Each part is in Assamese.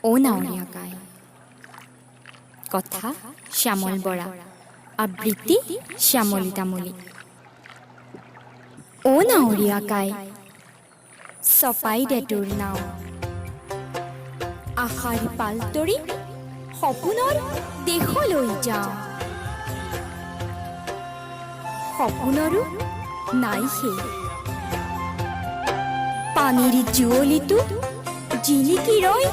ও নাৱৰীয়া কাই। কথা শ্যামল বৰা, আবৃত্তি শ্যামলী তামুলী। ও নাৱৰীয়া কাই, চপাই দে তোৰ নাও, আশাৰ পাল তৰি সপোনৰ দেশলৈ যাওঁ। সপোনৰো নাই সেই পানীৰ জুৱলিটো জিলিকি ৰয়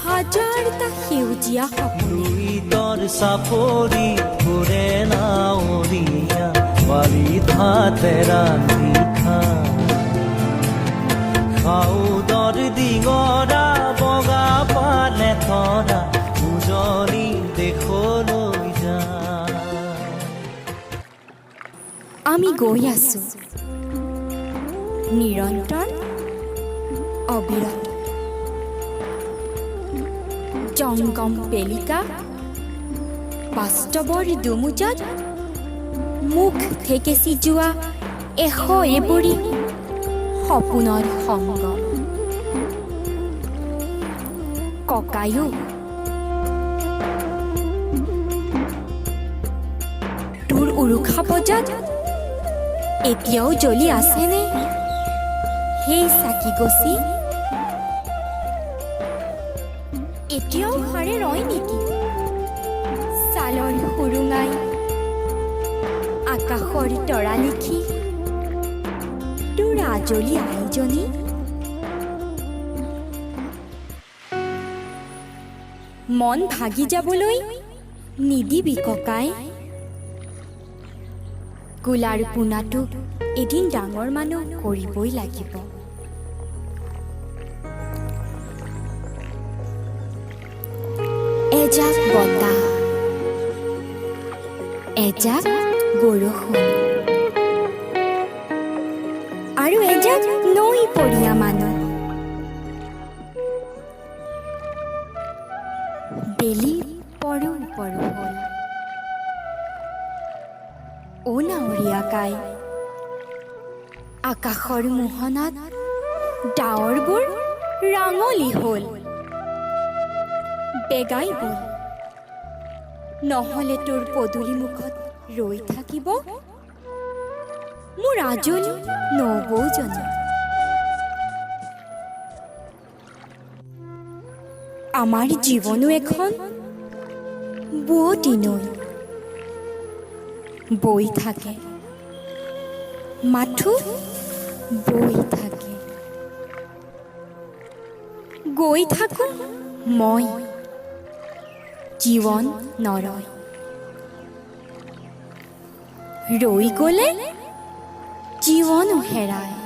হাজাৰটা সেউজীয়া সপোনে। তোৰ সাপৰি ঘূৰে নাৱৰীয়া বালিত হাতে ৰান্ধি খাওঁ দৰ দিঙৰা বগা পালে থৰা উজনি দেশলৈ যা। আমি গৈ আছো নিৰন্তৰ অবিৰত, জংগম বেলিকা বাস্তৱৰ দুমুজত মুখ থেকেচি যোৱা এবৰি সপোনৰ সংগম। ককায়ো তোৰ উৰুষা বজাত এতিয়াও জ্বলি আছেনে সেই চাকি গছি? এতিয়াও হাৰে ৰয় নেকি ছালৰ সুৰুঙাই আকাশৰ তৰা লিখি তোৰ আজলি আইজনী? মন ভাগি যাবলৈ নিদিবি ককাই, গোলাৰ পোনাটো এদিন ডাঙৰ মানুহ কৰিবই লাগিব। এজাক বতাহ, এজাক বৰষুণ, আৰু এজাক নৈ পৰিয়া মানুহ। বেলি পৰো পৰো হ'ল। ও নাৱৰীয়া কাই, আকাশৰ মোহনাত ডাৱৰবোৰ ৰাঙলী হ'ল। বেগাই বল, নহ'লে তোৰ পদূলি মুখত ৰৈ থাকিব মোৰ আজলি নবৌজনী। আমাৰ জীৱনো এখন বুৱতী নৈ, বৈ থাকে মাথো বৈ থাকে। গৈ থাকো মই, জীৱন নৰয়। ৰৈ গ'লে জীৱনো হেৰায়।